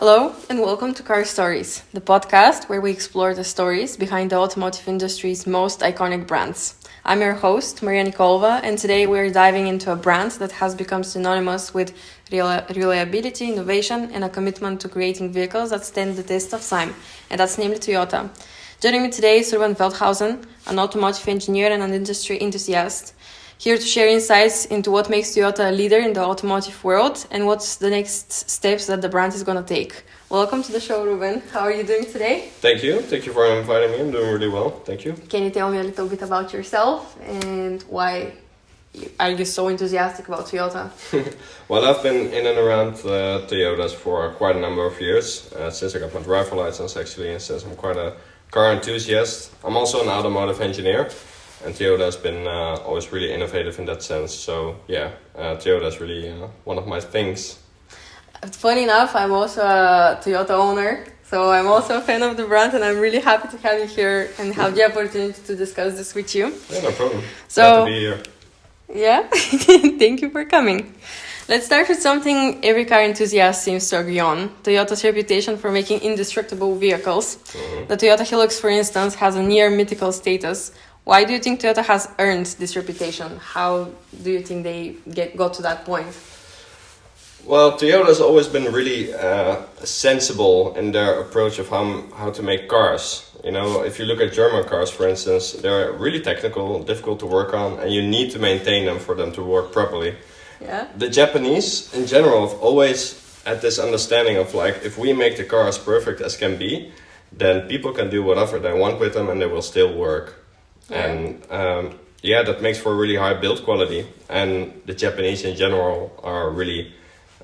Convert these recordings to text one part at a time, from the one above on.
Hello and welcome to Car Stories, the podcast where we explore the stories behind the automotive industry's most iconic brands. I'm your host, Maria Nikolova, and today we're diving into a brand that has become synonymous with reliability, innovation, and a commitment to creating vehicles that stand the test of time, and that's namely Toyota. Joining me today is Ruben Veldhuizen, an automotive engineer and an industry enthusiast, here to share insights into what makes Toyota a leader in the automotive world and what's the next steps that the brand is going to take. Welcome to the show, Ruben. How are you doing today? Thank you. Thank you for inviting me. I'm doing really well. Thank you. Can you tell me a little bit about yourself and why are you so enthusiastic about Toyota? Well, I've been in and around Toyotas for quite a number of years, since I got my driver license actually, and since I'm quite a car enthusiast. I'm also an automotive engineer. And Toyota has been always really innovative in that sense. So yeah, Toyota is really one of my things. Funny enough, I'm also a Toyota owner. So I'm also a fan of the brand and I'm really happy to have you here and have the opportunity to discuss this with you. Yeah, no problem. So, glad to be here. Yeah, thank you for coming. Let's start with something every car enthusiast seems to agree on. Toyota's reputation for making indestructible vehicles. Mm-hmm. The Toyota Hilux, for instance, has a near mythical status. Why do you think Toyota has earned this reputation? How do you think they got to that point? Well, Toyota has always been really sensible in their approach of how to make cars. You know, if you look at German cars, for instance, they're really technical, difficult to work on, and you need to maintain them for them to work properly. Yeah. The Japanese, in general, have always had this understanding of like, if we make the car as perfect as can be, then people can do whatever they want with them and they will still work. Yeah. And that makes for a really high build quality. And the Japanese in general are really,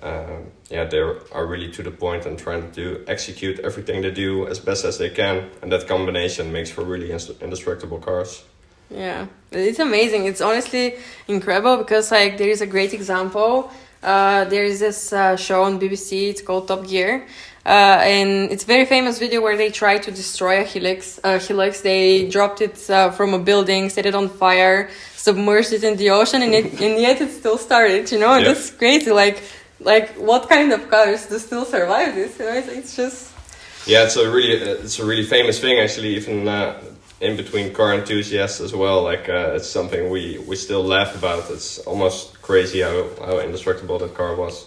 they are really to the point and trying to execute everything they do as best as they can. And that combination makes for really indestructible cars. Yeah, it's amazing. It's honestly incredible because like there is a great example. There is this show on BBC. It's called Top Gear. And it's a very famous video where they try to destroy a Hilux. They dropped it from a building, set it on fire, submerged it in the ocean, and yet it still started. You know, and that's crazy. Like what kind of cars do still survive this? You know, it's just. Yeah, it's a really famous thing actually. Even in between car enthusiasts as well. Like it's something we still laugh about. It's almost crazy how indestructible that car was.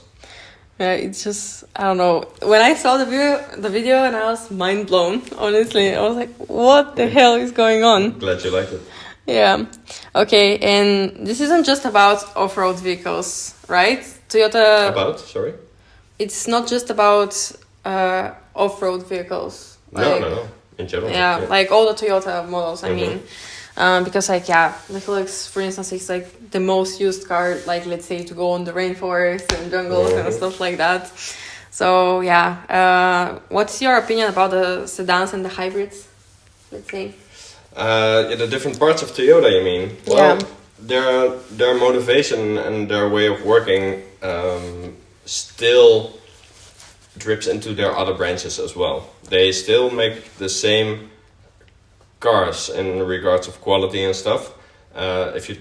Yeah, it's just, I don't know. When I saw the video and I was mind blown, honestly. I was like, what the hell is going on? Glad you liked it. Yeah. Okay, and this isn't just about off-road vehicles, right? Toyota... About? Sorry? It's not just about off-road vehicles. No. In general. Yeah, like all the Toyota models, I mean. Because the Hilux, for instance, is like the most used car, like let's say to go on the rainforest and jungles and stuff like that. So what's your opinion about the sedans and the hybrids, let's say? The different parts of Toyota, you mean? Well, their motivation and their way of working still drips into their other branches as well. They still make the same cars in regards of quality and stuff. If you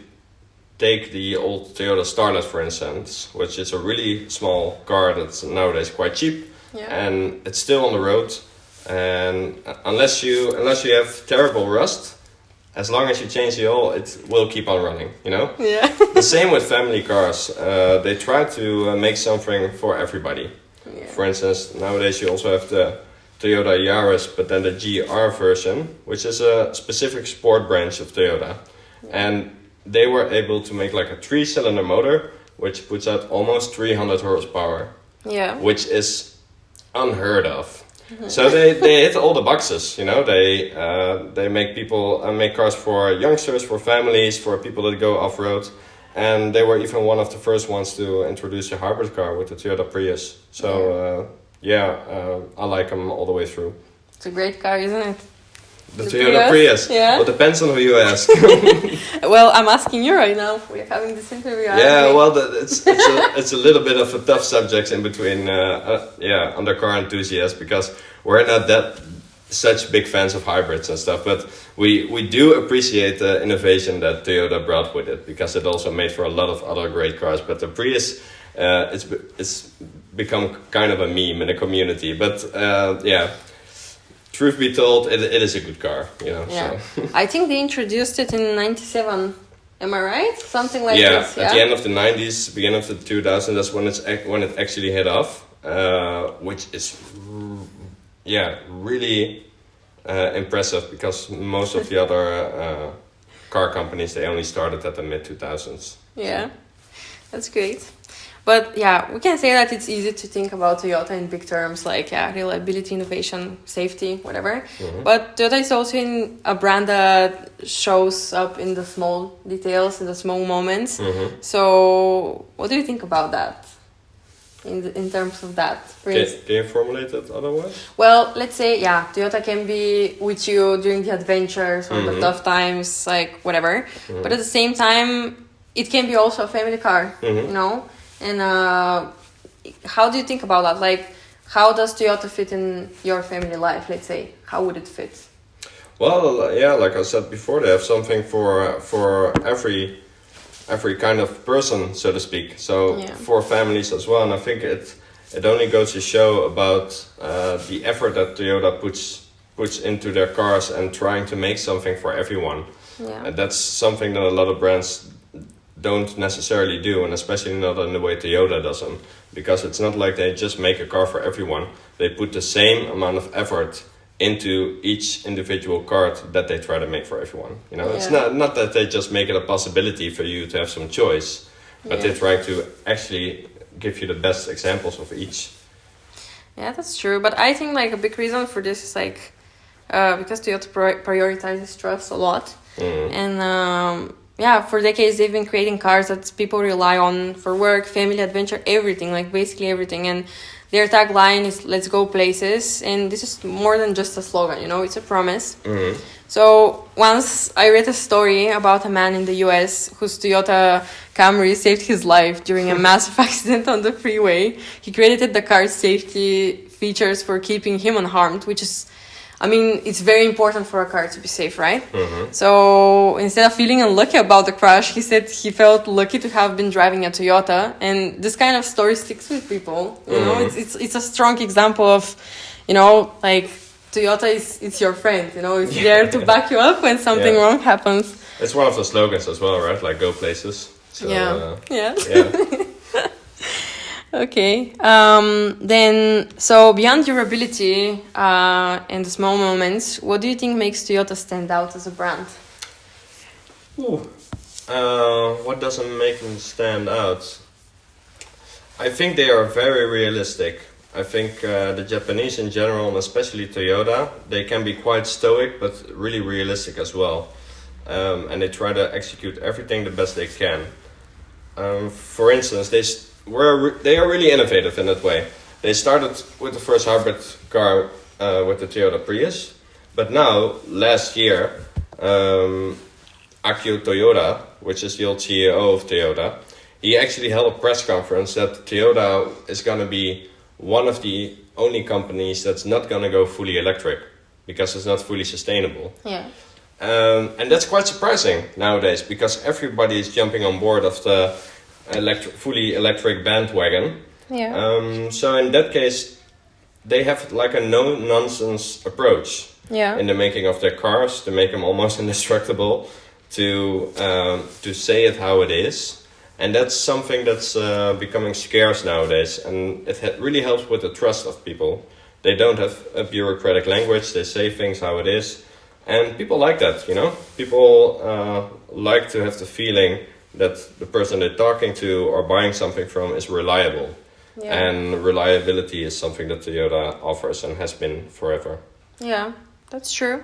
take the old Toyota Starlet, for instance, which is a really small car that's nowadays quite cheap, and it's still on the road, and unless you have terrible rust, as long as you change the oil, it will keep on running, you know? Yeah. The same with family cars. They try to make something for everybody. Yeah. For instance, nowadays you also have the Toyota Yaris, but then the GR version, which is a specific sport branch of Toyota. And they were able to make like a 3-cylinder motor, which puts out almost 300 horsepower. Yeah. Which is unheard of. So they hit all the boxes, you know. They make cars for youngsters, for families, for people that go off-road. And they were even one of the first ones to introduce a hybrid car with the Toyota Prius. So I like them all the way through. It's a great car, isn't it? The Toyota Prius? Yeah. Well, it depends on who you ask. Well, I'm asking you right now. We're having this interview. Yeah, well, it's a little bit of a tough subject in between, under car enthusiasts, because we're not that such big fans of hybrids and stuff, but we do appreciate the innovation that Toyota brought with it, because it also made for a lot of other great cars. But the Prius, it's become kind of a meme in the community. But yeah, truth be told, it is a good car, you know. Yeah. So. I think they introduced it in '97. Am I right? Something like Yeah, this. at the end of the '90s, beginning of the 2000s, that's when it actually hit off, which is really impressive, because most of the other car companies, they only started at the mid 2000s. Yeah, that's great. But yeah, we can say that it's easy to think about Toyota in big terms, like reliability, innovation, safety, whatever. Mm-hmm. But Toyota is also a brand that shows up in the small details, in the small moments. Mm-hmm. So what do you think about that? In terms of that, Can you formulate it otherwise? well, let's say, Toyota can be with you during the adventures or the tough times, like whatever. But at the same time, it can be also a family car, you know? And how do you think about that? Like, how does Toyota fit in your family life, let's say? How would it fit? Well, yeah, like I said before, they have something for every kind of person, so to speak. So for families as well. And I think it only goes to show about the effort that Toyota puts into their cars and trying to make something for everyone. Yeah. And that's something that a lot of brands don't necessarily do, and especially not in the way Toyota does them, because it's not like they just make a car for everyone. They put the same amount of effort into each individual card that they try to make for everyone. You know, it's not that they just make it a possibility for you to have some choice, but they're trying to actually give you the best examples of each. Yeah, that's true. But I think like a big reason for this is like because Toyota prioritizes trust a lot, and for decades they've been creating cars that people rely on for work, family, adventure, everything, like basically everything. And their tagline is "Let's go places," and this is more than just a slogan. You know, it's a promise. So once I read a story about a man in the US whose Toyota Camry saved his life during a massive accident on the freeway. He credited the car's safety features for keeping him unharmed, which is, I mean, it's very important for a car to be safe, right? So instead of feeling unlucky about the crash, he said he felt lucky to have been driving a Toyota. And this kind of story sticks with people. You know, it's a strong example of, you know, like, Toyota it's your friend, you know, it's there to back you up when something wrong happens. It's one of the slogans as well, right? Like, go places. So, Yeah. Okay. Then, so beyond durability and the small moments, what do you think makes Toyota stand out as a brand? What doesn't make them stand out? I think they are very realistic. I think the Japanese in general, and especially Toyota, they can be quite stoic, but really realistic as well. And they try to execute everything the best they can. For instance, they are really innovative in that way. They started with the first hybrid car with the Toyota Prius, but now, last year, Akio Toyoda, which is the old CEO of Toyota, he actually held a press conference that Toyota is going to be one of the only companies that's not going to go fully electric because it's not fully sustainable. Yeah. And that's quite surprising nowadays because everybody is jumping on board of the fully electric bandwagon. Yeah. So in that case, they have like a no-nonsense approach in the making of their cars to make them almost indestructible, to say it how it is. And that's something that's becoming scarce nowadays, and it really helps with the trust of people. They don't have a bureaucratic language, they say things how it is, and people like that, you know? People like to have the feeling that the person they're talking to or buying something from is reliable. Yeah. And reliability is something that Toyota offers and has been forever. Yeah, that's true.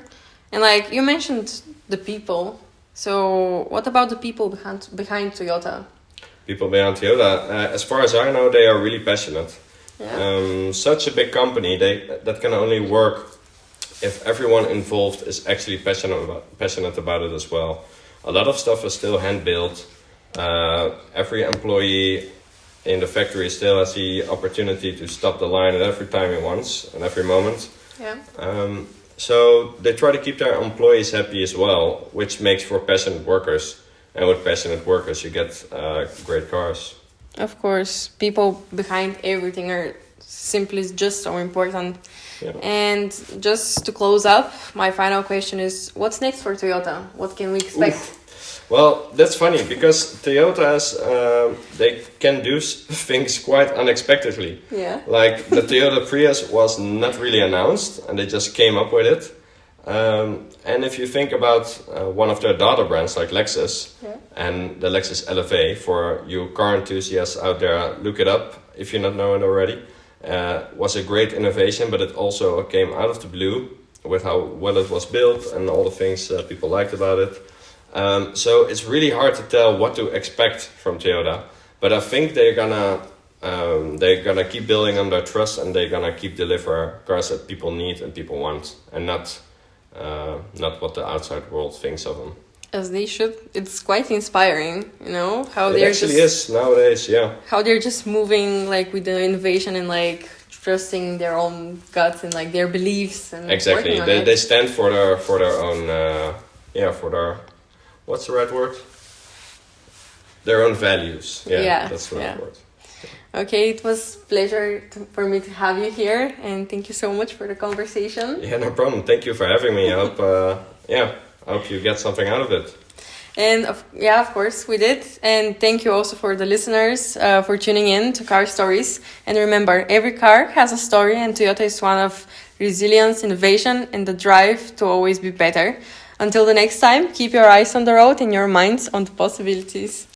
And like, you mentioned the people, so what about the people behind Toyota? People behind Toyota, as far as I know, they are really passionate. Yeah. Such a big company, that can only work if everyone involved is actually passionate about it as well. A lot of stuff is still hand-built. Every employee in the factory still has the opportunity to stop the line at every time he wants, and every moment. Yeah. So they try to keep their employees happy as well, which makes for passionate workers. And with passionate workers, you get great cars. Of course, people behind everything are simply just so important. Yeah. And just to close up, my final question is, what's next for Toyota? What can we expect? Well, that's funny because Toyotas, they can do things quite unexpectedly. Yeah. Like the Toyota Prius was not really announced and they just came up with it. And if you think about one of their daughter brands like Lexus and the Lexus LFA, for you car enthusiasts out there, look it up if you not know it already, was a great innovation, but it also came out of the blue with how well it was built and all the things people liked about it. So it's really hard to tell what to expect from Toyota, but I think they're gonna keep building on their trust and they're gonna keep deliver cars that people need and people want, and not what the outside world thinks of them. As they should. It's quite inspiring, you know, how It they're actually just is nowadays, yeah. how they're just moving like with the innovation and like trusting their own guts and like their beliefs and Exactly. working on They it. stand for their own for their, what's the right word? Their own values. Yeah, That's the right yeah. word. Okay, it was pleasure for me to have you here, and thank you so much for the conversation. Yeah, no problem. Thank you for having me. I hope I hope you get something out of it. And of course we did. And thank you also for the listeners for tuning in to Car Stories. And remember, every car has a story, and Toyota is one of resilience, innovation, and the drive to always be better. Until the next time, keep your eyes on the road and your minds on the possibilities.